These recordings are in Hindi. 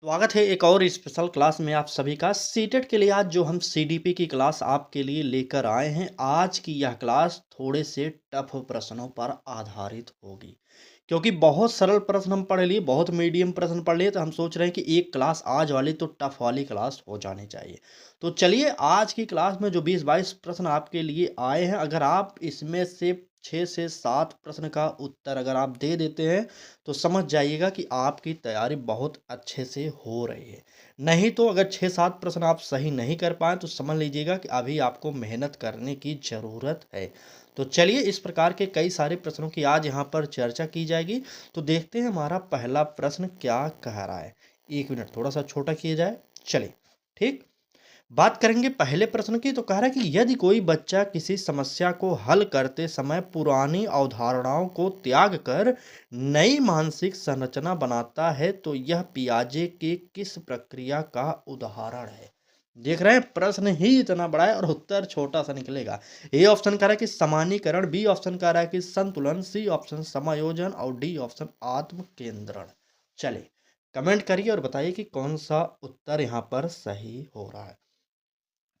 स्वागत है एक और स्पेशल क्लास में आप सभी का सीटेट के लिए। आज जो हम सीडीपी की क्लास आपके लिए लेकर आए हैं, आज की यह क्लास थोड़े से टफ प्रश्नों पर आधारित होगी। क्योंकि बहुत सरल प्रश्न हम पढ़ लिए, बहुत मीडियम प्रश्न पढ़ लिए, तो हम सोच रहे हैं कि एक क्लास आज वाली तो टफ वाली क्लास हो जानी चाहिए। तो चलिए, आज की क्लास में जो 20-22 प्रश्न आपके लिए आए हैं, अगर आप इसमें से 6 से 7 प्रश्न का उत्तर अगर आप दे देते हैं, तो समझ जाइएगा कि आपकी तैयारी बहुत अच्छे से हो रही है। नहीं तो अगर 6-7 प्रश्न आप सही नहीं कर पाए, तो समझ लीजिएगा कि अभी आपको मेहनत करने की ज़रूरत है। तो चलिए, इस प्रकार के कई सारे प्रश्नों की आज यहाँ पर चर्चा की जाएगी। तो देखते हैं हमारा पहला प्रश्न क्या कह रहा है। 1 मिनट थोड़ा सा छोटा किया जाए। चलिए, ठीक। बात करेंगे पहले प्रश्न की। तो कह रहा है कि यदि कोई बच्चा किसी समस्या को हल करते समय पुरानी अवधारणाओं को त्याग कर नई मानसिक संरचना बनाता है, तो यह पियाजे के किस प्रक्रिया का उदाहरण है। देख रहे हैं, प्रश्न ही इतना बड़ा है और उत्तर छोटा सा निकलेगा। ए ऑप्शन कह रहा है कि समानीकरण, बी ऑप्शन कह रहा है कि संतुलन, सी ऑप्शन समायोजन और डी ऑप्शन आत्म केंद्रण। चलिए, कमेंट करिए और बताइए कि कौन सा उत्तर यहाँ पर सही हो रहा है।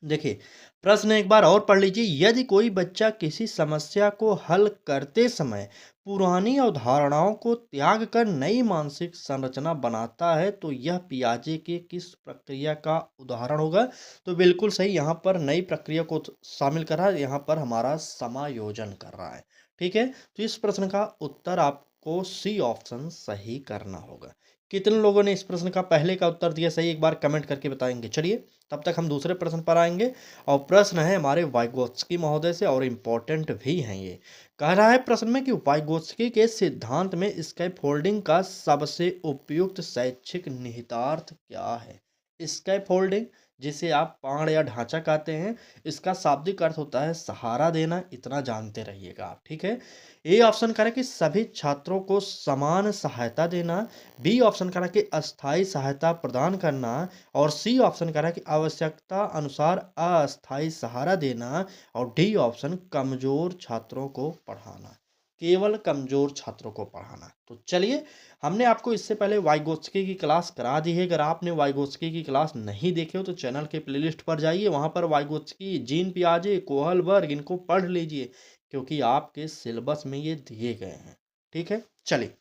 देखिए, प्रश्न एक बार और पढ़ लीजिए। यदि कोई बच्चा किसी समस्या को हल करते समय पुरानी अवधारणाओं को त्याग कर नई मानसिक संरचना बनाता है, तो यह पियाजे के किस प्रक्रिया का उदाहरण होगा। तो बिल्कुल सही, यहाँ पर नई प्रक्रिया को शामिल कर रहा है, यहाँ पर हमारा समायोजन कर रहा है। ठीक है, तो इस प्रश्न का उत्तर आपको सी ऑप्शन सही करना होगा। कितने लोगों ने इस प्रश्न का पहले का उत्तर दिया सही, एक बार कमेंट करके बताएंगे। चलिए, तब तक हम दूसरे प्रश्न पर आएंगे। और प्रश्न है हमारे वाइगोत्स्की महोदय से और इम्पोर्टेंट भी हैं ये। कह रहा है प्रश्न में कि वाइगोत्स्की के सिद्धांत में स्कैफोल्डिंग का सबसे उपयुक्त शैक्षिक निहितार्थ क्या है। स्कैफोल्डिंग, जिसे आप पाड़ या ढांचा कहते हैं, इसका शाब्दिक अर्थ होता है सहारा देना। इतना जानते रहिएगा आप। ठीक है। ए ऑप्शन करें कि सभी छात्रों को समान सहायता देना, बी ऑप्शन करें कि अस्थायी सहायता प्रदान करना, और सी ऑप्शन कह रहा है कि आवश्यकता अनुसार अस्थायी सहारा देना, और डी ऑप्शन कमजोर छात्रों को पढ़ाना, केवल कमजोर छात्रों को पढ़ाना। तो चलिए, हमने आपको इससे पहले वाइगोत्स्की की क्लास करा दी है। अगर आपने वाइगोत्स्की की क्लास नहीं देखे हो तो चैनल के प्लेलिस्ट पर जाइए, वहां पर वाइगोत्स्की, जीन पियाजे, कोहलबर्ग, इनको पढ़ लीजिए, क्योंकि आपके सिलेबस में ये दिए गए हैं। ठीक है। चलिए,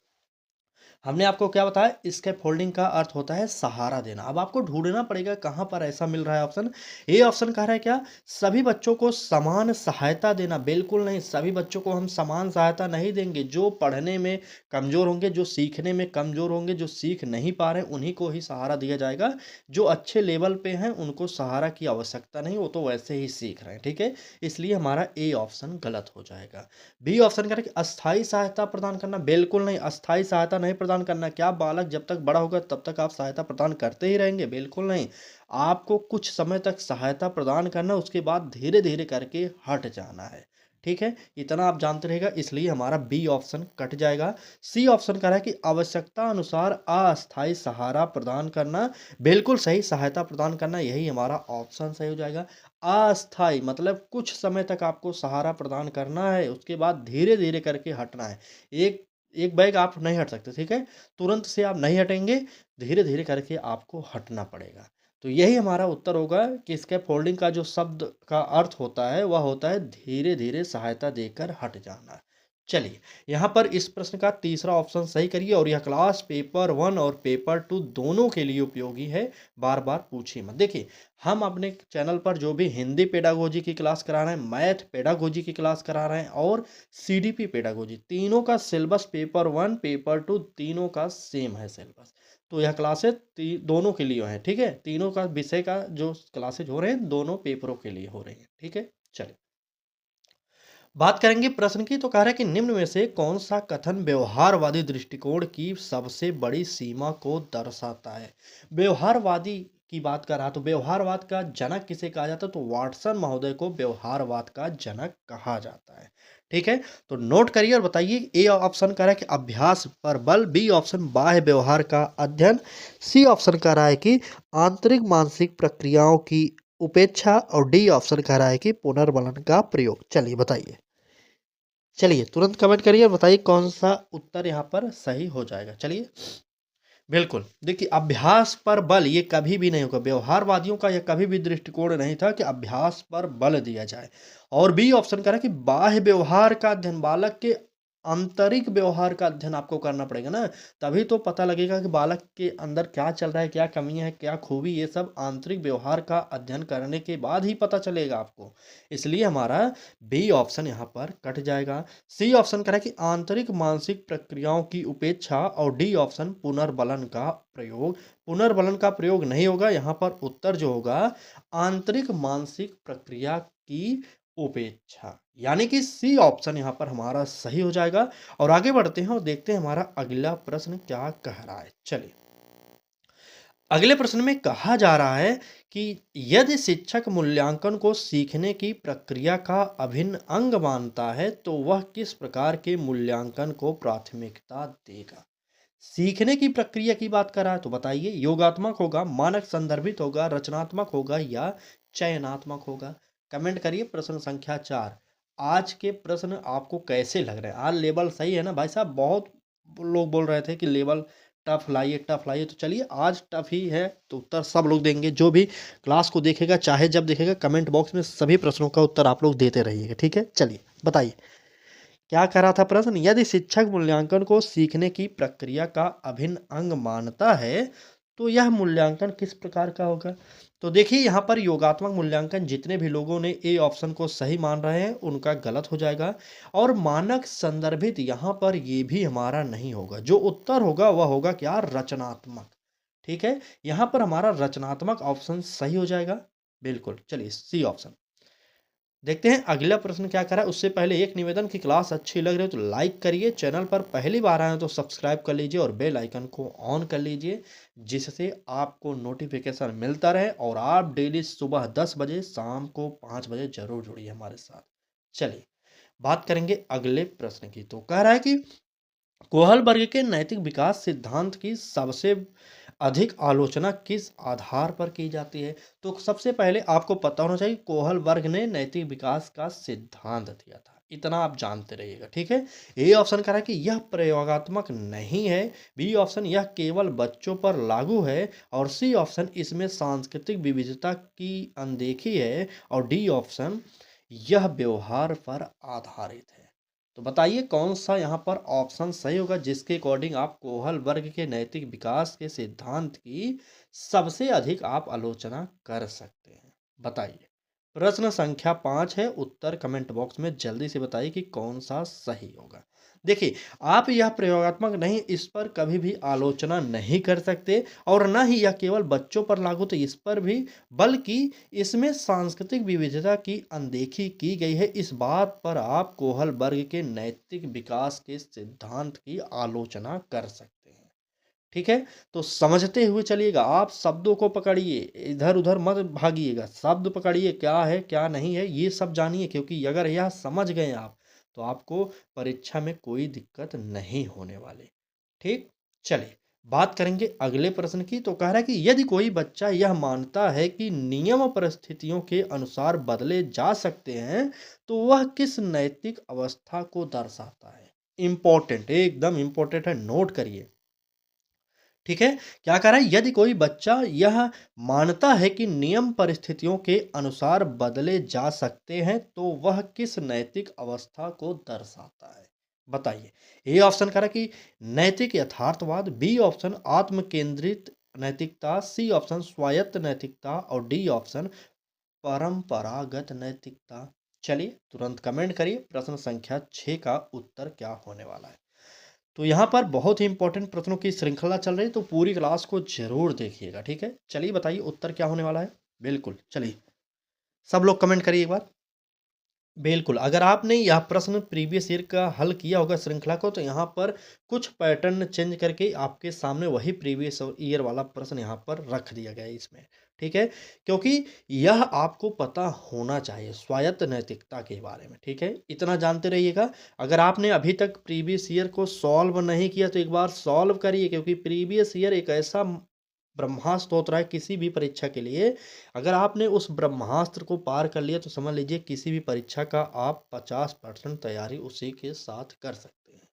हमने आपको क्या बताया, स्कैफोल्डिंग का अर्थ होता है सहारा देना। अब आपको ढूंढना पड़ेगा कहाँ पर ऐसा मिल रहा है ऑप्शन। ए ऑप्शन कह रहा है क्या, सभी बच्चों को समान सहायता देना। बिल्कुल नहीं, सभी बच्चों को हम समान सहायता नहीं देंगे। जो पढ़ने में कमजोर होंगे, जो सीखने में कमजोर होंगे, जो सीख नहीं पा रहे हैं, उन्हीं को ही सहारा दिया जाएगा। जो अच्छे लेवल पे हैं उनको सहारा की आवश्यकता नहीं, वो तो वैसे ही सीख रहे हैं। ठीक है, इसलिए हमारा ए ऑप्शन गलत हो जाएगा। बी ऑप्शन करें कि अस्थायी सहायता प्रदान करना। बिल्कुल नहीं, अस्थायी सहायता नहीं प्रदान करना। क्या बालक जब तक बड़ा होगा तब तक आप सहायता प्रदान करते ही रहेंगे? बिल्कुल नहीं। आपको कुछ समय तक सहायता प्रदान करना, उसके बाद धीरे धीरे करके हट जाना है। ठीक है, इतना आप जानते रहेगा, इसलिए हमारा बी ऑप्शन कट जाएगा। सी ऑप्शन कह रहा है कि आवश्यकता अनुसार अस्थायी सहारा प्रदान करना। बिल्कुल सही, सहायता प्रदान करना, यही हमारा ऑप्शन सही हो जाएगा। अस्थाई मतलब कुछ समय तक आपको सहारा प्रदान करना है, उसके बाद धीरे धीरे करके हटना है। एक एक बैग आप नहीं हट सकते। ठीक है, तुरंत से आप नहीं हटेंगे, धीरे धीरे करके आपको हटना पड़ेगा। तो यही हमारा उत्तर होगा कि स्कैफोल्डिंग का जो शब्द का अर्थ होता है वह होता है धीरे धीरे सहायता देकर हट जाना। चलिए, यहाँ पर इस प्रश्न का तीसरा ऑप्शन सही करिए, और यह क्लास पेपर 1 और पेपर 2 दोनों के लिए उपयोगी है। बार बार पूछिए मत। देखिए, हम अपने चैनल पर जो भी हिंदी पेडागोजी की क्लास करा रहे हैं, मैथ पेडागोजी की क्लास करा रहे हैं, और सीडीपी पेडागोजी, तीनों का सिलेबस पेपर 1 पेपर 2 तीनों का सेम है सिलेबस। तो यह क्लासेस दोनों के लिए है। ठीक है, तीनों का विषय का जो क्लासेज हो रहे हैं दोनों पेपरों के लिए हो रही हैं। ठीक है। चलिए, बात करेंगे प्रश्न की। तो कह रहा है कि निम्न में से कौन सा कथन व्यवहारवादी दृष्टिकोण की सबसे बड़ी सीमा को दर्शाता है। व्यवहारवादी की बात कर रहा, तो व्यवहारवाद का जनक किसे कहा जाता है, तो वाटसन महोदय को व्यवहारवाद का जनक कहा जाता है। ठीक है, तो नोट करिए और बताइए। ए ऑप्शन कह रहा है कि अभ्यास पर बल, बी ऑप्शन बाह्य व्यवहार का अध्ययन, सी ऑप्शन कह रहा है कि आंतरिक मानसिक प्रक्रियाओं की उपेक्षा, और डी ऑप्शन कह रहा है कि पुनर्बलन का प्रयोग। चलिए बताइए। चलिए, तुरंत कमेंट करिए और बताइए कौन सा उत्तर यहाँ पर सही हो जाएगा। चलिए, बिल्कुल। देखिए, अभ्यास पर बल ये कभी भी नहीं होगा। व्यवहारवादियों का यह कभी भी दृष्टिकोण नहीं था कि अभ्यास पर बल दिया जाए। और बी ऑप्शन कह रहा है कि बाह्य व्यवहार का अध्ययन, बालक के आंतरिक व्यवहार का अध्ययन आपको करना पड़ेगा ना, तभी तो पता लगेगा कि बालक के अंदर क्या चल रहा है, क्या कमियाँ हैं, क्या खूबी, ये सब आंतरिक व्यवहार का अध्ययन करने के बाद ही पता चलेगा आपको। इसलिए हमारा बी ऑप्शन यहाँ पर कट जाएगा। सी ऑप्शन कह रहा है कि आंतरिक मानसिक प्रक्रियाओं की उपेक्षा, और डी ऑप्शन पुनर्बलन का प्रयोग। पुनर्बलन का प्रयोग नहीं होगा, यहाँ पर उत्तर जो होगा आंतरिक मानसिक प्रक्रिया की उपेक्षा, यानी कि सी ऑप्शन यहाँ पर हमारा सही हो जाएगा। और आगे बढ़ते हैं और देखते हैं हमारा अगला प्रश्न क्या कह रहा है। चलिए, अगले प्रश्न में कहा जा रहा है कि यदि शिक्षक मूल्यांकन को सीखने की प्रक्रिया का अभिन्न अंग मानता है तो वह किस प्रकार के मूल्यांकन को प्राथमिकता देगा। सीखने की प्रक्रिया की बात कर रहा है तो बताइए, योगात्मक होगा, मानक संदर्भित होगा, रचनात्मक होगा या चयनात्मक होगा। कमेंट करिए प्रश्न संख्या 4। आज के प्रश्न आपको कैसे लग रहे हैं? आज लेवल सही है ना भाई साहब? बहुत लोग बोल रहे थे कि लेवल टफ लाइए, टफ लाइए, तो चलिए आज टफ ही है, तो उत्तर सब लोग देंगे। जो भी क्लास को देखेगा, चाहे जब देखेगा, कमेंट बॉक्स में सभी प्रश्नों का उत्तर आप लोग देते रहिएगा, ठीक है। चलिए बताइए, क्या कह रहा था प्रश्न? यदि शिक्षक मूल्यांकन को सीखने की प्रक्रिया का अभिन्न अंग मानता है तो यह मूल्यांकन किस प्रकार का होगा। तो देखिए, यहाँ पर योगात्मक मूल्यांकन जितने भी लोगों ने ए ऑप्शन को सही मान रहे हैं उनका गलत हो जाएगा। और मानक संदर्भित यहाँ पर ये भी हमारा नहीं होगा। जो उत्तर होगा वह होगा क्या? रचनात्मक। ठीक है, यहाँ पर हमारा रचनात्मक ऑप्शन सही हो जाएगा। बिल्कुल, चलिए सी ऑप्शन देखते हैं अगला प्रश्न क्या करा है। उससे पहले एक निवेदन की क्लास अच्छी लग रही है तो लाइक करिए, चैनल पर पहली बार आए हैं तो सब्सक्राइब कर लीजिए और बेल आइकन को ऑन कर लीजिए, जिससे आपको नोटिफिकेशन मिलता रहे और आप डेली सुबह 10 बजे, शाम को 5 बजे जरूर जुड़िए हमारे साथ। चलिए, बात करेंगे अगले प्रश्न की। तो कह रहा है कि कोहलबर्ग के नैतिक विकास सिद्धांत की सबसे अधिक आलोचना किस आधार पर की जाती है। तो सबसे पहले आपको पता होना चाहिए कोहलबर्ग ने नैतिक विकास का सिद्धांत दिया था, इतना आप जानते रहिएगा, ठीक है। ए ऑप्शन कह रहा है कि यह प्रयोगात्मक नहीं है, बी ऑप्शन यह केवल बच्चों पर लागू है, और सी ऑप्शन इसमें सांस्कृतिक विविधता की अनदेखी है, और डी ऑप्शन यह व्यवहार पर आधारित है। तो बताइए कौन सा यहाँ पर ऑप्शन सही होगा जिसके अकॉर्डिंग आप कोहल वर्ग के नैतिक विकास के सिद्धांत की सबसे अधिक आप आलोचना कर सकते हैं। बताइए, प्रश्न संख्या 5 है, उत्तर कमेंट बॉक्स में जल्दी से बताइए कि कौन सा सही होगा। देखिए, आप यह प्रयोगात्मक नहीं, इस पर कभी भी आलोचना नहीं कर सकते, और ना ही यह केवल बच्चों पर लागू, तो इस पर भी, बल्कि इसमें सांस्कृतिक विविधता की अनदेखी की गई है। इस बात पर आप कोहलबर्ग के नैतिक विकास के सिद्धांत की आलोचना कर सकते हैं। ठीक है, तो समझते हुए चलिएगा, आप शब्दों को पकड़िए, इधर उधर मत भागिएगा, शब्द पकड़िए, क्या है क्या नहीं है ये सब जानिए, क्योंकि अगर यह समझ गए आप तो आपको परीक्षा में कोई दिक्कत नहीं होने वाली। ठीक, चलिए बात करेंगे अगले प्रश्न की। तो कह रहा है कि यदि कोई बच्चा यह मानता है कि नियम परिस्थितियों के अनुसार बदले जा सकते हैं तो वह किस नैतिक अवस्था को दर्शाता है। इंपॉर्टेंट, एकदम इंपॉर्टेंट है, नोट करिए। ठीक है, क्या कह रहा है? यदि कोई बच्चा यह मानता है कि नियम परिस्थितियों के अनुसार बदले जा सकते हैं तो वह किस नैतिक अवस्था को दर्शाता है। बताइए, ए ऑप्शन कह रहा है कि नैतिक यथार्थवाद, बी ऑप्शन आत्म केंद्रित नैतिकता, सी ऑप्शन स्वायत्त नैतिकता, और डी ऑप्शन परंपरागत नैतिकता। चलिए तुरंत कमेंट करिए प्रश्न संख्या 6 का उत्तर क्या होने वाला है। तो यहाँ पर बहुत ही इंपॉर्टेंट प्रश्नों की श्रृंखला चल रही है, तो पूरी क्लास को जरूर देखिएगा, ठीक है। चलिए बताइए उत्तर क्या होने वाला है। बिल्कुल, चलिए सब लोग कमेंट करिए एक बार। बिल्कुल, अगर आपने यह प्रश्न प्रीवियस ईयर का हल किया होगा श्रृंखला को, तो यहाँ पर कुछ पैटर्न चेंज करके आपके सामने वही प्रीवियस ईयर वाला प्रश्न यहाँ पर रख दिया गया है इसमें, ठीक है। क्योंकि यह आपको पता होना चाहिए स्वायत्त नैतिकता के बारे में, ठीक है, इतना जानते रहिएगा। अगर आपने अभी तक प्रीवियस ईयर को सॉल्व नहीं किया तो एक बार सॉल्व करिए, क्योंकि प्रीवियस ईयर एक ऐसा ब्रह्मास्त्र होता है किसी भी परीक्षा के लिए। अगर आपने उस ब्रह्मास्त्र को पार कर लिया तो समझ लीजिए किसी भी परीक्षा का आप 50% तैयारी उसी के साथ कर सकते हैं।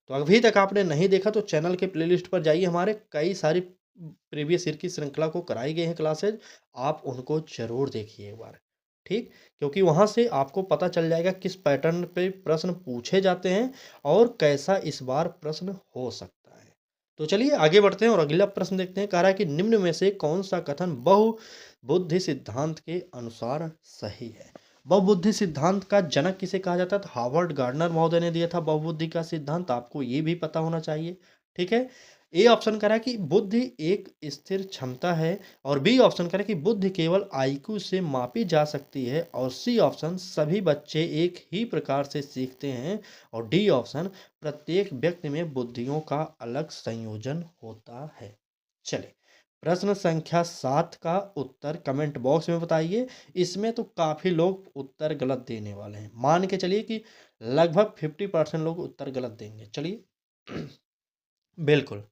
तो अभी तक आपने नहीं देखा तो चैनल के प्लेलिस्ट पर जाइए, हमारे कई सारी प्रीवियस ईयर की श्रृंखला को कराई गई हैं क्लासेज, आप उनको ज़रूर देखिए एक बार, ठीक? क्योंकि वहाँ से आपको पता चल जाएगा किस पैटर्न पे प्रश्न पूछे जाते हैं और कैसा इस बार प्रश्न हो सकता है। तो चलिए आगे बढ़ते हैं और अगला प्रश्न देखते हैं। कह रहा है कि निम्न में से कौन-सा कथन बहुबुद्धि सिद्धांत के अनुसार सही है? बहुबुद्धि सिद्धांत का जनक किसे कहा जाता है? तो हार्वर्ड गार्डनर महोदय ने दिया था बहुबुद्धि का सिद्धांत, आपको ये भी पता होना चाहिए, ठीक है? ए ऑप्शन कह रहा है कि बुद्धि एक स्थिर क्षमता है और बी ऑप्शन कह रहा है कि बुद्धि केवल आईक्यू से मापी जा सकती है और सी ऑप्शन सभी बच्चे एक ही प्रकार से सीखते हैं और डी ऑप्शन प्रत्येक व्यक्ति में बुद्धियों का अलग संयोजन होता है। चलिए, प्रश्न संख्या 7 का उत्तर कमेंट बॉक्स में बताइए। इसमें तो काफ़ी लोग उत्तर गलत देने वाले हैं। मान के चलिए कि लगभग 50% लोग उत्तर गलत देंगे। चलिए बिल्कुल,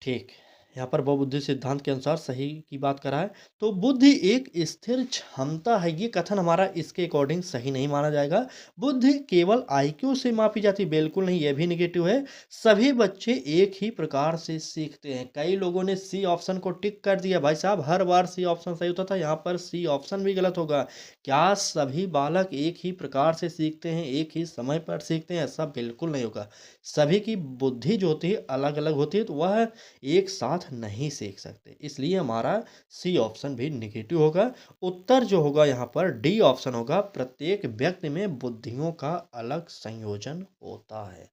ठीक। यहाँ पर बहुबुद्धि सिद्धांत के अनुसार सही की बात करा है। तो बुद्धि एक स्थिर क्षमता है, ये कथन हमारा इसके अकॉर्डिंग सही नहीं माना जाएगा। बुद्धि केवल आईक्यू से मापी जाती है, बिल्कुल नहीं, ये भी नेगेटिव है। सभी बच्चे एक ही प्रकार से सीखते हैं। कई लोगों ने सी ऑप्शन को टिक कर दिया। भाई साहब, हर बार सी ऑप्शन सही होता था, यहाँ पर सी ऑप्शन भी गलत होगा। क्या सभी बालक एक ही प्रकार से सीखते हैं, एक ही समय पर सीखते हैं? ऐसा बिल्कुल नहीं होगा। सभी की बुद्धि जो होती है अलग-अलग होती है, तो वह एक साथ नहीं सीख सकते, इसलिए हमारा सी ऑप्शन भी नेगेटिव होगा। उत्तर जो होगा यहाँ पर डी ऑप्शन होगा, प्रत्येक व्यक्ति में बुद्धियों का अलग संयोजन होता है।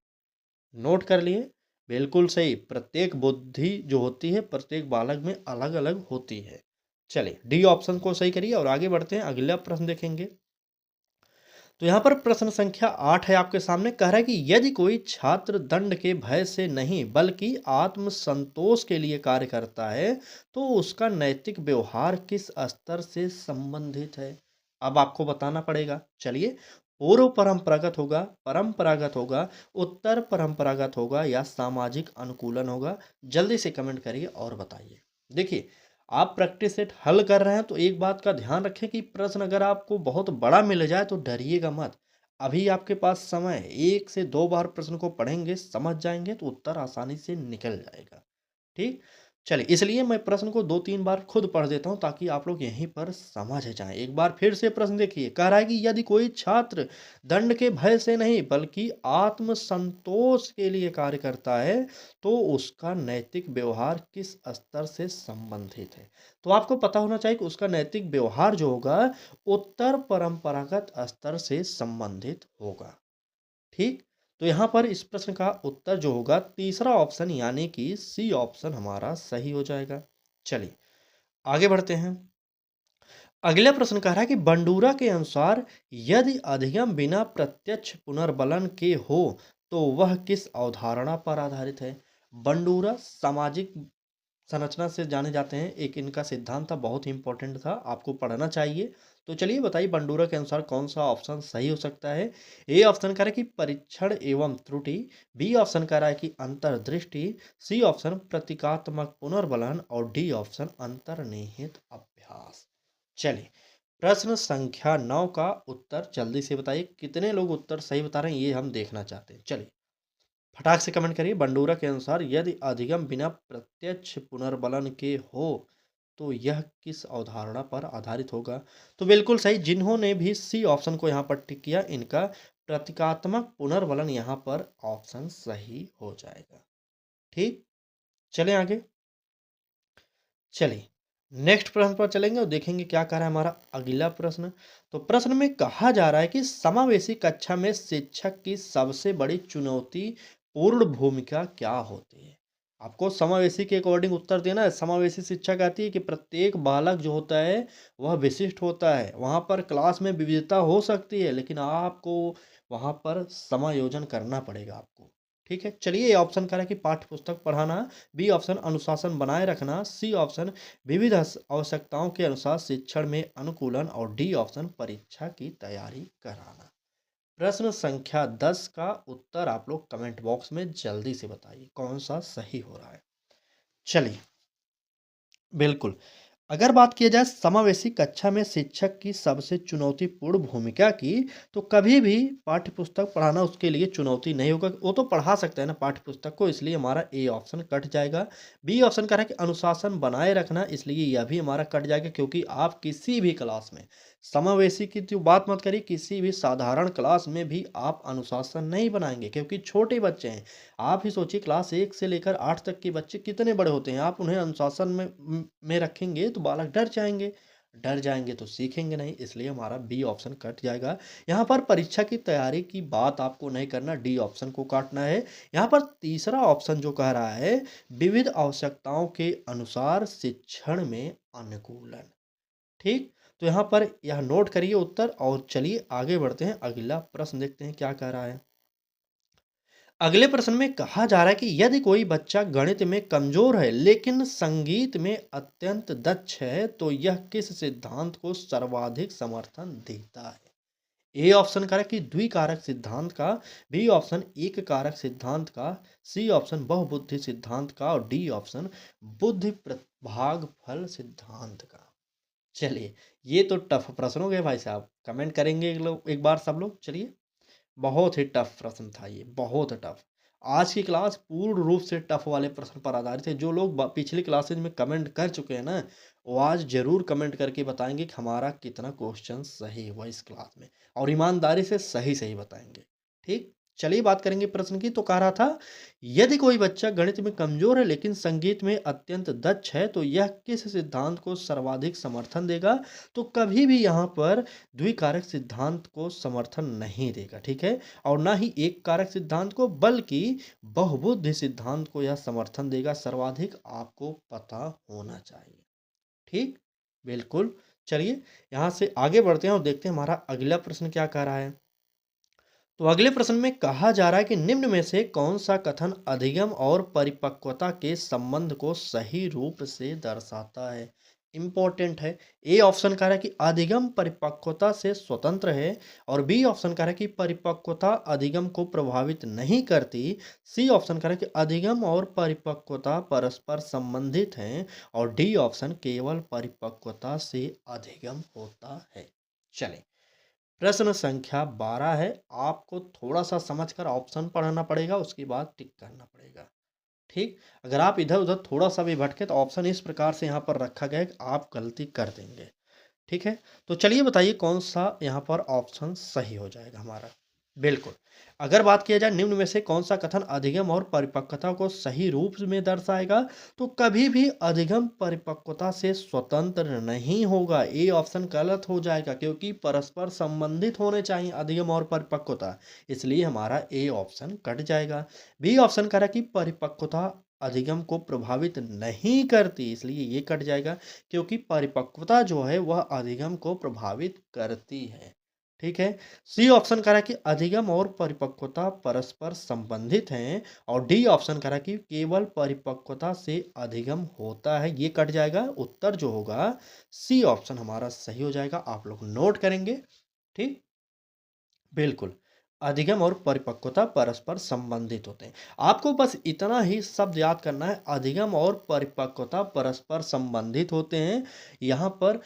नोट कर लिए? बिल्कुल सही, प्रत्येक बुद्धि जो होती है प्रत्येक बालक में अलग-अलग होती है। चलिए, डी ऑप्शन को सही करिए और आगे बढ़ते हैं, अगला प्रश्न देखेंगे। तो यहाँ पर प्रश्न संख्या 8 है आपके सामने। कह रहा है कि यदि कोई छात्र दंड के भय से नहीं बल्कि आत्मसंतोष के लिए कार्य करता है तो उसका नैतिक व्यवहार किस स्तर से संबंधित है? अब आपको बताना पड़ेगा। चलिए, पूर्व परंपरागत होगा, उत्तर परंपरागत होगा या सामाजिक अनुकूलन होगा? जल्दी से कमेंट करिए और बताइए। देखिए, आप प्रैक्टिस सेट हल कर रहे हैं तो एक बात का ध्यान रखें कि प्रश्न अगर आपको बहुत बड़ा मिल जाए तो डरिएगा मत। अभी आपके पास समय है, 1 से 2 बार प्रश्न को पढ़ेंगे, समझ जाएँगे तो उत्तर आसानी से निकल जाएगा। ठीक? चलिए, इसलिए मैं प्रश्न को 2-3 बार खुद पढ़ देता हूँ ताकि आप लोग यहीं पर समझ जाएँ। एक बार फिर से प्रश्न देखिए, कह रहा है कि यदि कोई छात्र दंड के भय से नहीं बल्कि आत्मसंतोष के लिए कार्य करता है, तो उसका नैतिक व्यवहार किस स्तर से संबंधित है? तो आपको पता होना चाहिए कि उसका नैतिक व्यवहार जो होगा, उत्तर परंपरागत स्तर से संबंधित होगा। ठीक? तो यहाँ पर इस प्रश्न का उत्तर जो होगा तीसरा ऑप्शन यानी कि सी ऑप्शन हमारा सही हो जाएगा। चलिए, आगे बढ़ते हैं। अगला प्रश्न कह रहा है कि बंडूरा के अनुसार यदि अधिगम बिना प्रत्यक्ष पुनर्बलन के हो तो वह किस अवधारणा पर आधारित है? बंडूरा सामाजिक संरचना से जाने जाते हैं। एक इनका सिद्धांत था, बहुत ही इंपॉर्टेंट था, आपको पढ़ना चाहिए। तो चलिए बताइए बंडूरा के अनुसार कौन सा ऑप्शन सही हो सकता है? ए ऑप्शन कह रहा है कि परीक्षण एवं त्रुटि, बी ऑप्शन कह रहा है कि अंतर्दृष्टि, सी ऑप्शन प्रतीकात्मक पुनर्बलन और डी ऑप्शन अंतर्निहित अभ्यास। चलिए, प्रश्न संख्या 9 का उत्तर जल्दी से बताइए। कितने लोग उत्तर सही बता रहे हैं ये हम देखना चाहते हैं। चलिए, फटाक से कमेंट करिए। बंडूरा के अनुसार यदि अधिगम बिना प्रत्यक्ष पुनर्बलन के हो तो यह किस अवधारणा पर आधारित होगा? तो बिल्कुल सही, जिन्होंने भी सी ऑप्शन को यहाँ पर टिक किया इनका प्रतीकात्मक पुनर्बलन यहाँ पर ऑप्शन सही हो जाएगा। ठीक, चलें आगे। चलिए, नेक्स्ट प्रश्न पर चलेंगे और देखेंगे क्या कह रहा है हमारा अगला प्रश्न। तो प्रश्न में कहा जा रहा है कि समावेशी कक्षा में शिक्षक की सबसे बड़ी चुनौती पूर्ण भूमिका क्या होती है? आपको समावेशी के अकॉर्डिंग उत्तर देना है। समावेशी शिक्षा कहती है कि प्रत्येक बालक जो होता है वह विशिष्ट होता है। वहाँ पर क्लास में विविधता हो सकती है लेकिन आपको वहाँ पर समायोजन करना पड़ेगा आपको। ठीक है, चलिए, ए ऑप्शन कह रहा है कि पाठ्य पुस्तक पढ़ाना, बी ऑप्शन अनुशासन बनाए रखना, सी ऑप्शन विविध आवश्यकताओं के अनुसार शिक्षण में अनुकूलन और डी ऑप्शन परीक्षा की तैयारी कराना। प्रश्न संख्या 10 का उत्तर आप लोग कमेंट बॉक्स में जल्दी से बताइए कौन सा सही हो रहा है। चलिए, बिल्कुल, अगर बात किया जाए समावेशी कक्षा में शिक्षक की सबसे चुनौतीपूर्ण भूमिका की, तो कभी भी पाठ्यपुस्तक पढ़ाना उसके लिए चुनौती नहीं होगा। वो तो पढ़ा सकता है ना पाठ्यपुस्तक को, इसलिए हमारा ए ऑप्शन कट जाएगा। बी ऑप्शन कह रहा है कि अनुशासन बनाए रखना, इसलिए यह भी हमारा कट जाएगा, क्योंकि आप किसी भी क्लास में समावेशी की जो बात मत करिए, किसी भी साधारण क्लास में भी आप अनुशासन नहीं बनाएंगे, क्योंकि छोटे बच्चे हैं। आप ही सोचिए क्लास 1 से लेकर 8 तक के बच्चे कितने बड़े होते हैं, आप उन्हें अनुशासन में रखेंगे तो बालक डर जाएँगे, डर जाएँगे तो सीखेंगे नहीं, इसलिए हमारा बी ऑप्शन कट जाएगा। यहाँ पर परीक्षा की तैयारी की बात आपको नहीं करना, डी ऑप्शन को काटना है। यहाँ पर तीसरा ऑप्शन जो कह रहा है, विविध आवश्यकताओं के अनुसार शिक्षण में अनुकूलन, ठीक? तो यहाँ पर यह नोट करिए उत्तर और चलिए आगे बढ़ते हैं, अगला प्रश्न देखते हैं क्या कह रहा है। अगले प्रश्न में कहा जा रहा है कि यदि कोई बच्चा गणित में कमजोर है लेकिन संगीत में अत्यंत दक्ष है, तो यह किस सिद्धांत को सर्वाधिक समर्थन देता है? ए ऑप्शन कह रहा है कि द्विकारक सिद्धांत का, बी ऑप्शन एक कारक सिद्धांत का, सी ऑप्शन बहुबुद्धि सिद्धांत का और डी ऑप्शन बुद्धि भागफल सिद्धांत का। चलिए, ये तो टफ प्रश्न हो गए भाई साहब, कमेंट करेंगे एक बार सब लोग। चलिए, बहुत ही टफ प्रश्न था ये, बहुत टफ। आज की क्लास पूर्ण रूप से टफ वाले प्रश्न पर आधारित है। जो लोग पिछली क्लासेज में कमेंट कर चुके हैं ना, वो आज जरूर कमेंट करके बताएंगे कि हमारा कितना क्वेश्चन सही हुआ इस क्लास में, और ईमानदारी से सही सही बताएंगे। ठीक, चलिए बात करेंगे प्रश्न की। तो कह रहा था, यदि कोई बच्चा गणित में कमजोर है लेकिन संगीत में अत्यंत दक्ष है, तो यह किस सिद्धांत को सर्वाधिक समर्थन देगा? तो कभी भी यहाँ पर द्विकारक सिद्धांत को समर्थन नहीं देगा, ठीक है, और ना ही एक कारक सिद्धांत को, बल्कि बहुबुद्धि सिद्धांत को यह समर्थन देगा। सर्वाधिक आपको पता होना चाहिए, ठीक, बिल्कुल। चलिए यहाँ से आगे बढ़ते हैं और देखते हैं हमारा अगला प्रश्न क्या कह रहा है। तो अगले प्रश्न में कहा जा रहा है कि निम्न में से कौन सा कथन अधिगम और परिपक्वता के संबंध को सही रूप से दर्शाता है? इंपॉर्टेंट है। ए ऑप्शन कह रहा है कि अधिगम परिपक्वता से स्वतंत्र है, और बी ऑप्शन कह रहा है कि परिपक्वता अधिगम को प्रभावित नहीं करती। सी ऑप्शन कह रहा है कि अधिगम और परिपक्वता परस्पर संबंधित हैं, और डी ऑप्शन केवल परिपक्वता से अधिगम होता है। चलें, प्रश्न संख्या 12 है। आपको थोड़ा-सा समझकर ऑप्शन पढ़ना पड़ेगा, उसके बाद टिक करना पड़ेगा। ठीक? अगर आप इधर-उधर थोड़ा-सा भी भटके तो ऑप्शन इस प्रकार से यहाँ पर रखा गया है कि आप गलती कर देंगे। ठीक है? तो चलिए बताइए कौन-सा यहाँ पर ऑप्शन सही हो जाएगा हमारा? बिल्कुल। अगर बात किया जाए निम्न में से कौन-सा कथन अधिगम और परिपक्वता को सही रूप में दर्शाएगा, तो कभी भी अधिगम परिपक्वता से स्वतंत्र नहीं होगा। ए ऑप्शन गलत हो जाएगा, क्योंकि परस्पर संबंधित होने चाहिए अधिगम और परिपक्वता, इसलिए हमारा ए ऑप्शन कट जाएगा। बी ऑप्शन कह रहा है कि परिपक्वता अधिगम को प्रभावित नहीं करती, इसलिए ये कट जाएगा, क्योंकि परिपक्वता जो है वह अधिगम को प्रभावित करती है। ठीक है? सी ऑप्शन कह रहा है कि अधिगम और परिपक्वता परस्पर संबंधित हैं, और डी ऑप्शन कह रहा है कि केवल परिपक्वता से अधिगम होता है, ये कट जाएगा। उत्तर जो होगा सी ऑप्शन हमारा सही हो जाएगा। आप लोग नोट करेंगे, ठीक? बिल्कुल। अधिगम और परिपक्वता परस्पर संबंधित होते हैं। आपको बस इतना ही शब्द याद करना है, अधिगम और परिपक्वता परस्पर संबंधित होते हैं। यहाँ पर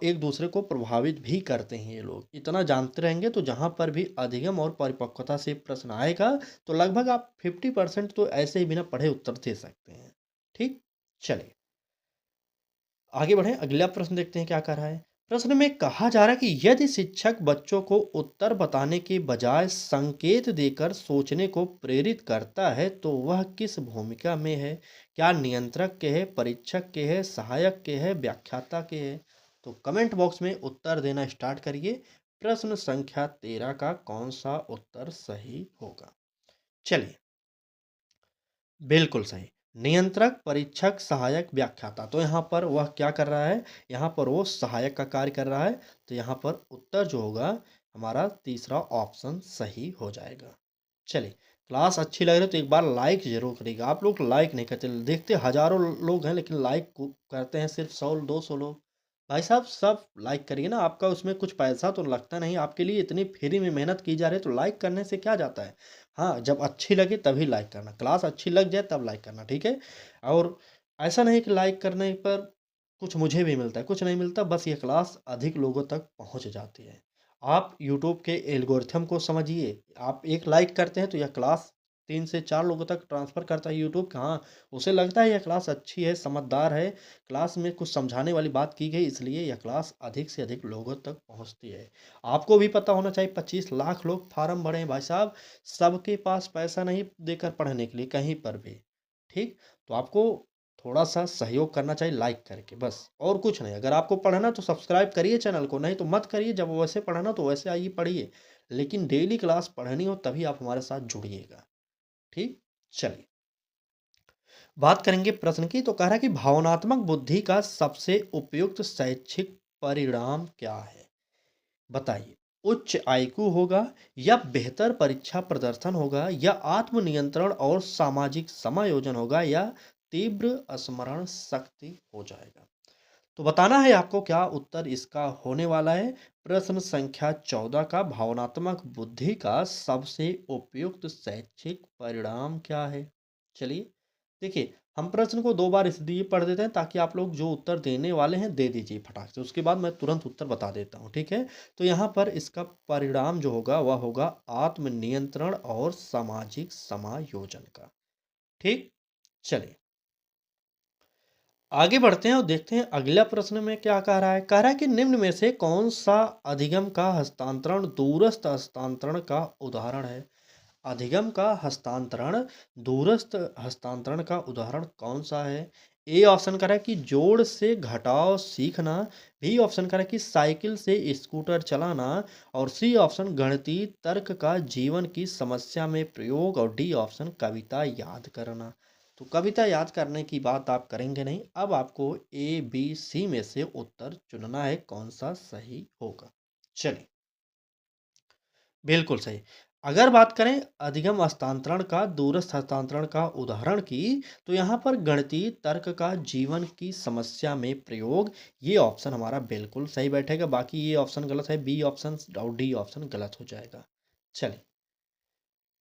एक दूसरे को प्रभावित भी करते हैं ये लोग। इतना जानते रहेंगे तो जहाँ पर भी अधिगम और परिपक्वता से प्रश्न आएगा, तो लगभग आप 50% तो ऐसे ही बिना पढ़े उत्तर दे सकते हैं। ठीक? चलिए। आगे बढ़ें, अगला प्रश्न देखते हैं क्या कह रहा है। प्रश्न में कहा जा रहा है कि यदि शिक्षक बच्चों को उत्तर बताने के बजाय संकेत देकर सोचने को प्रेरित करता है, तो वह किस भूमिका में है? क्या नियंत्रक के है, परीक्षक के है, सहायक के है, व्याख्याता के है? तो कमेंट बॉक्स में उत्तर देना स्टार्ट करिए। प्रश्न संख्या 13 का कौन सा उत्तर सही होगा? चलिए, बिल्कुल सही। नियंत्रक, परीक्षक, सहायक, व्याख्याता। तो यहाँ पर वह क्या कर रहा है? यहाँ पर वो सहायक का कार्य कर रहा है। तो यहाँ पर उत्तर जो होगा हमारा तीसरा ऑप्शन सही हो जाएगा। चलिए, क्लास अच्छी लग रही है तो एक बार लाइक ज़रूर करिएगा। आप लोग लाइक नहीं करते, देखते हज़ारों लोग हैं लेकिन लाइक को करते हैं सिर्फ 100-200 लोग। भाई साहब सब लाइक करिए ना, आपका उसमें कुछ पैसा तो लगता नहीं, आपके लिए इतनी फ्री में मेहनत की जा रही है तो लाइक करने से क्या जाता है। हाँ, जब अच्छी लगे तभी लाइक करना, क्लास अच्छी लग जाए तब लाइक करना, ठीक है? और ऐसा नहीं कि लाइक करने पर कुछ मुझे भी मिलता है, कुछ नहीं मिलता, बस ये क्लास अधिक लोगों तक पहुँच जाती है। आप यूट्यूब के एल्गोरिथम को समझिए, आप एक लाइक करते हैं तो यह क्लास 3 से 4 लोगों तक ट्रांसफ़र करता है यूट्यूब कि हाँ, उसे लगता है यह क्लास अच्छी है, समझदार है, क्लास में कुछ समझाने वाली बात की गई इसलिए यह क्लास अधिक से अधिक लोगों तक पहुँचती है। आपको भी पता होना चाहिए 25 लाख लोग फ़ार्म भरे हैं भाई साहब, सबके पास पैसा नहीं देकर पढ़ने के लिए कहीं पर भी, ठीक? तो आपको थोड़ा-सा सहयोग करना चाहिए लाइक करके बस और कुछ नहीं। अगर आपको पढ़ना तो सब्सक्राइब करिए चैनल को, नहीं तो मत करिए। जब वैसे पढ़ना तो वैसे आइए पढ़िए। लेकिन डेली क्लास पढ़नी हो तभी आप हमारे साथ जुड़िएगा। ठीक? चलिए, बात करेंगे प्रश्न की तो कह रहा है कि भावनात्मक बुद्धि का सबसे उपयुक्त शैक्षिक परिणाम क्या है? बताइए। उच्च आईक्यू होगा या बेहतर परीक्षा प्रदर्शन होगा या आत्मनियंत्रण और सामाजिक समायोजन होगा या तीव्र स्मरण शक्ति हो जाएगा? तो बताना है आपको क्या उत्तर इसका होने वाला है। प्रश्न संख्या 14 का भावनात्मक बुद्धि का सबसे उपयुक्त शैक्षिक परिणाम क्या है? चलिए, देखिए, हम प्रश्न को 2 बार इसलिए पढ़ देते हैं ताकि आप लोग जो उत्तर देने वाले हैं दे दीजिए फटाक से। उसके बाद मैं तुरंत उत्तर बता देता हूँ, ठीक है? तो यहाँ पर इसका परिणाम जो होगा वह होगा आत्मनियंत्रण और सामाजिक समायोजन का। ठीक? चलिए, आगे बढ़ते हैं और देखते हैं अगला प्रश्न में क्या कह रहा है। कह रहा है कि निम्न में से कौन सा अधिगम का हस्तांतरण दूरस्थ हस्तांतरण का उदाहरण है? अधिगम का हस्तांतरण दूरस्थ हस्तांतरण का उदाहरण कौन सा है? ए ऑप्शन कह रहा है कि जोड़ से घटाव सीखना, बी ऑप्शन कह रहा है कि साइकिल से स्कूटर चलाना और सी ऑप्शन गणितीय तर्क का जीवन की समस्या में प्रयोग और डी ऑप्शन कविता याद करना। तो कविता याद करने की बात आप करेंगे नहीं, अब आपको ए बी सी में से उत्तर चुनना है कौन सा सही होगा। चलिए, बिल्कुल सही। अगर बात करें अधिगम हस्तांतरण का दूरस्थ हस्तांतरण का उदाहरण की, तो यहाँ पर गणितीय तर्क का जीवन की समस्या में प्रयोग, ये ऑप्शन हमारा बिल्कुल सही बैठेगा। बाकी ये ऑप्शन गलत है, बी ऑप्शन और डी ऑप्शन गलत हो जाएगा। चलिए,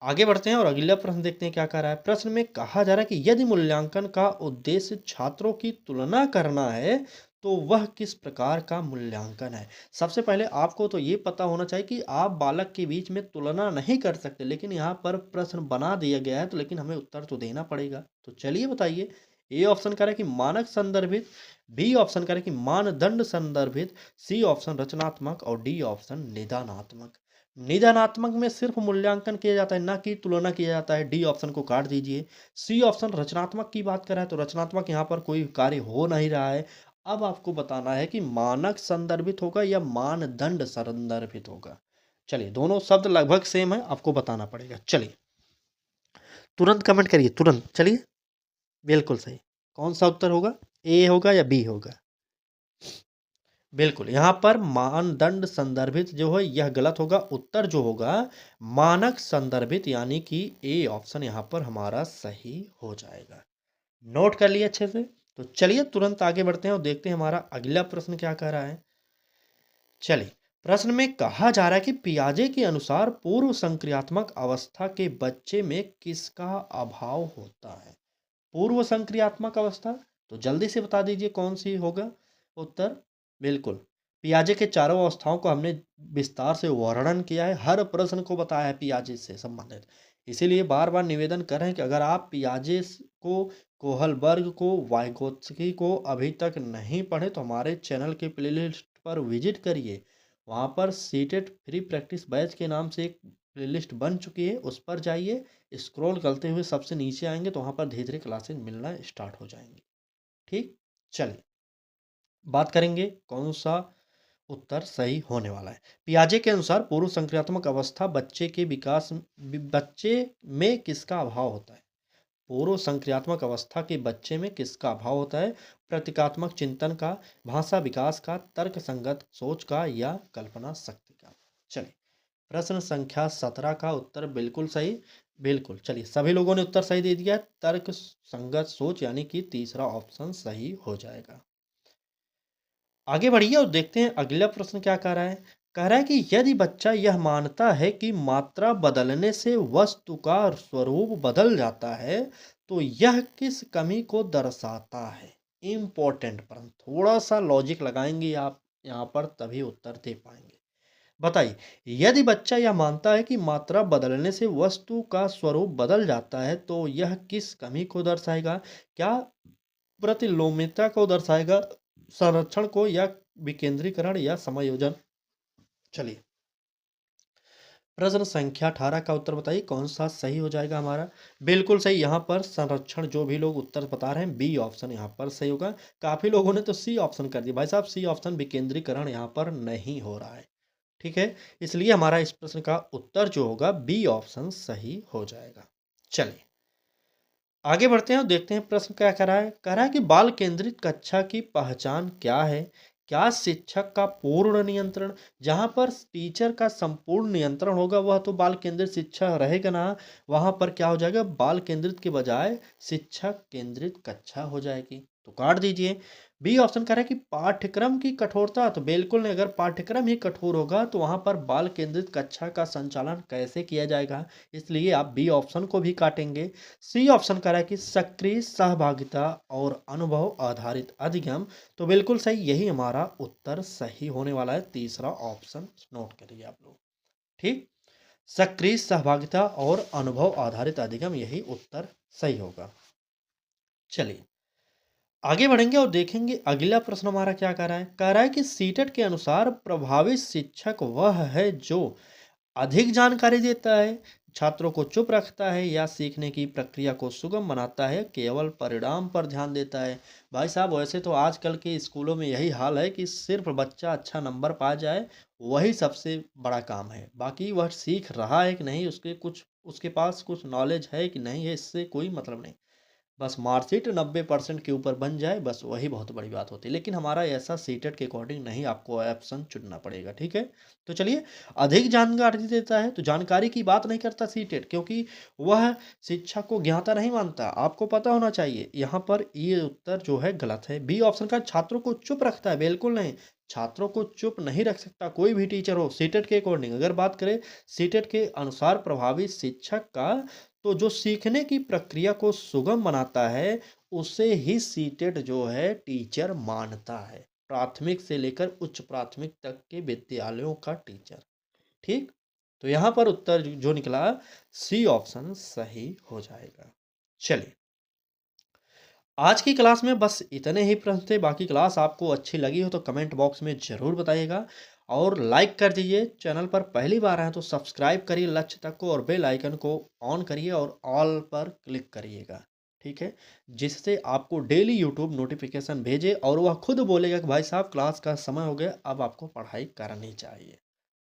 आगे बढ़ते हैं और अगला प्रश्न देखते हैं क्या कह रहा है। प्रश्न में कहा जा रहा है कि यदि मूल्यांकन का उद्देश्य छात्रों की तुलना करना है तो वह किस प्रकार का मूल्यांकन है? सबसे पहले आपको तो ये पता होना चाहिए कि आप बालक के बीच में तुलना नहीं कर सकते, लेकिन यहाँ पर प्रश्न बना दिया गया है तो लेकिन हमें उत्तर तो देना पड़ेगा। तो चलिए बताइए। ए ऑप्शन कह रहा है कि मानक संदर्भित, बी ऑप्शन कह रहा है कि मानदंड संदर्भित, सी ऑप्शन रचनात्मक और डी ऑप्शन निदानात्मक। निदानात्मक में सिर्फ मूल्यांकन किया जाता है, ना कि तुलना किया जाता है। डी ऑप्शन को काट दीजिए। सी ऑप्शन रचनात्मक की बात कर रहा है तो रचनात्मक यहाँ पर कोई कार्य हो नहीं रहा है। अब आपको बताना है कि मानक संदर्भित होगा या मानदंड संदर्भित होगा। चलिए, दोनों शब्द लगभग सेम है, आपको बताना पड़ेगा। चलिए, तुरंत कमेंट करिए, तुरंत। चलिए, बिल्कुल सही। कौन सा उत्तर होगा? ए होगा या बी होगा? बिल्कुल, यहाँ पर मानदंड संदर्भित जो है यह गलत होगा। उत्तर जो होगा मानक संदर्भित, यानी कि ए ऑप्शन यहाँ पर हमारा सही हो जाएगा। नोट कर लिए अच्छे से? तो चलिए तुरंत आगे बढ़ते हैं और देखते हैं हमारा अगला प्रश्न क्या कह रहा है। चलिए, प्रश्न में कहा जा रहा है कि पियाजे के अनुसार पूर्व संक्रियात्मक अवस्था के बच्चे में किसका अभाव होता है? पूर्व संक्रियात्मक अवस्था, तो जल्दी से बता दीजिए कौन सी होगा उत्तर। बिल्कुल, पियाजे के चारों अवस्थाओं को हमने विस्तार से वर्णन किया है, हर प्रश्न को बताया है पियाजे से संबंधित। इसीलिए बार बार निवेदन कर रहे हैं कि अगर आप पियाजे को, कोहलबर्ग को, वाइगोत्स्की को अभी तक नहीं पढ़े तो हमारे चैनल के प्लेलिस्ट पर विजिट करिए। वहाँ पर सीटेट फ्री प्रैक्टिस बैच के नाम से एक प्लेलिस्ट बन चुकी है, उस पर जाइए। स्क्रॉल करते हुए सबसे नीचे आएंगे तो वहाँ पर धीरे धीरे क्लासेज मिलना स्टार्ट हो जाएंगी। ठीक, चलिए, बात करेंगे कौन सा उत्तर सही होने वाला है। पियाजे के अनुसार पूर्व संक्रियात्मक अवस्था बच्चे के विकास, बच्चे में किसका अभाव होता है? पूर्व संक्रियात्मक अवस्था के बच्चे में किसका अभाव होता है? प्रतीकात्मक चिंतन का, भाषा विकास का, तर्क संगत सोच का या कल्पना शक्ति का? चलिए, प्रश्न संख्या 17 का उत्तर बिल्कुल सही। बिल्कुल, चलिए सभी लोगों ने उत्तर सही दे दिया। तर्क संगत सोच यानी कि तीसरा ऑप्शन सही हो जाएगा। आगे बढ़िए और देखते हैं अगला प्रश्न क्या कह रहा है। कह रहा है कि यदि बच्चा यह मानता है कि मात्रा बदलने से वस्तु का स्वरूप बदल जाता है तो यह किस कमी को दर्शाता है? इम्पोर्टेंट प्रश्न, थोड़ा-सा लॉजिक लगाएँगे आप यहाँ पर तभी उत्तर दे पाएँगे। बताइए, यदि बच्चा यह मानता है कि मात्रा बदलने से वस्तु का स्वरूप बदल जाता है, तो यह किस कमी को दर्शाएगा? क्या प्रतिलोम्यता को दर्शाएगा, संरक्षण को, या विकेंद्रीकरण, या समायोजन? चलिए, प्रश्न संख्या 18 का उत्तर बताइए कौन सा सही हो जाएगा हमारा? बिल्कुल सही, यहाँ पर संरक्षण, जो भी लोग उत्तर बता रहे हैं बी ऑप्शन यहाँ पर सही होगा। काफ़ी लोगों ने तो सी ऑप्शन कर दिया। भाई साहब, सी ऑप्शन विकेंद्रीकरण यहाँ पर नहीं हो रहा है। ठीक है, इसलिए हमारा इस प्रश्न का उत्तर जो होगा बी ऑप्शन सही हो जाएगा। चलिए, आगे बढ़ते हैं और देखते हैं प्रश्न क्या कह रहा है कि बाल केंद्रित कक्षा की पहचान क्या है? क्या शिक्षक का पूर्ण नियंत्रण, जहाँ पर टीचर का संपूर्ण नियंत्रण होगा वह तो बाल केंद्रित शिक्षा रहेगा ना, वहाँ पर क्या हो जाएगा, बाल केंद्रित के बजाय शिक्षक केंद्रित कक्षा हो जाएगी। तो काट दीजिए। बी ऑप्शन कह रहा है कि पाठ्यक्रम की कठोरता, तो बिल्कुल नहीं, अगर पाठ्यक्रम ही कठोर होगा तो वहाँ पर बाल केंद्रित कक्षा का संचालन कैसे किया जाएगा, इसलिए आप बी ऑप्शन को भी काटेंगे। सी ऑप्शन कह रहा है कि सक्रिय सहभागिता और अनुभव आधारित अधिगम, तो बिल्कुल सही, यही हमारा उत्तर सही होने वाला है। तीसरा ऑप्शन नोट करिए आप लोग। ठीक, सक्रिय सहभागिता और अनुभव आधारित अधिगम, यही उत्तर सही होगा। चलिए, आगे बढ़ेंगे और देखेंगे अगला प्रश्न हमारा क्या कह रहा है कि सीटेट के अनुसार प्रभावी शिक्षक वह है जो अधिक जानकारी देता है, छात्रों को चुप रखता है, या सीखने की प्रक्रिया को सुगम बनाता है, केवल परिणाम पर ध्यान देता है। भाई साहब, वैसे तो आजकल के स्कूलों में यही हाल है कि सिर्फ बच्चा अच्छा नंबर पा जाए, वही सबसे बड़ा काम है। बाकी वह सीख रहा है कि नहीं, उसके पास कुछ नॉलेज है कि नहीं है, इससे कोई मतलब नहीं। बस मार्कशीट 90% के ऊपर बन जाए, बस वही बहुत बड़ी बात होती है। लेकिन हमारा ऐसा सीटेट के अकॉर्डिंग नहीं, आपको ऑप्शन चुनना पड़ेगा। ठीक है, तो चलिए, अधिक जानकारी देता है, तो जानकारी की बात नहीं करता सीटेट, क्योंकि वह शिक्षा को ज्ञाता नहीं मानता, आपको पता होना चाहिए। यहाँ पर ये उत्तर जो है गलत है। बी ऑप्शन का छात्रों को चुप रखता है, बिल्कुल नहीं, छात्रों को चुप नहीं रख सकता कोई भी टीचर हो। सीटेट के अकॉर्डिंग अगर बात करें, सीटेट के अनुसार प्रभावी शिक्षक का, तो जो सीखने की प्रक्रिया को सुगम बनाता है, उसे ही सीटेट जो है टीचर मानता है, प्राथमिक से लेकर उच्च प्राथमिक तक के विद्यालयों का टीचर। ठीक, तो यहाँ पर उत्तर जो निकला, सी ऑप्शन सही हो जाएगा। चलिए, आज की क्लास में बस इतने ही प्रश्न थे। बाकी क्लास आपको अच्छी लगी हो तो कमेंट बॉक्स में ज़रूर बताइएगा, और लाइक कर दीजिए। चैनल पर पहली बार आए तो सब्सक्राइब करिए लक्ष्य तक को, और बेल आइकन को ऑन करिए और ऑल पर क्लिक करिएगा। ठीक है, जिससे आपको डेली यूट्यूब नोटिफिकेशन भेजे और वह खुद बोलेगा कि भाई साहब, क्लास का समय हो गया, अब आपको पढ़ाई करनी चाहिए।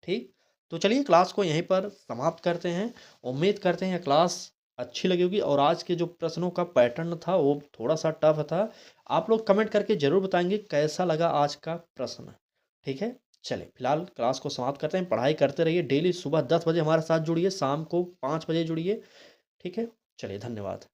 ठीक, तो चलिए, क्लास को यहीं पर समाप्त करते हैं। उम्मीद करते हैं क्लास अच्छी लगी होगी, और आज के जो प्रश्नों का पैटर्न था वो थोड़ा सा टफ था। आप लोग कमेंट करके ज़रूर बताएंगे कैसा लगा आज का प्रश्न। ठीक है, चलिए, फिलहाल क्लास को समाप्त करते हैं। पढ़ाई करते रहिए, डेली सुबह 10 बजे हमारे साथ जुड़िए, शाम को 5 बजे जुड़िए। ठीक है, चलिए, धन्यवाद।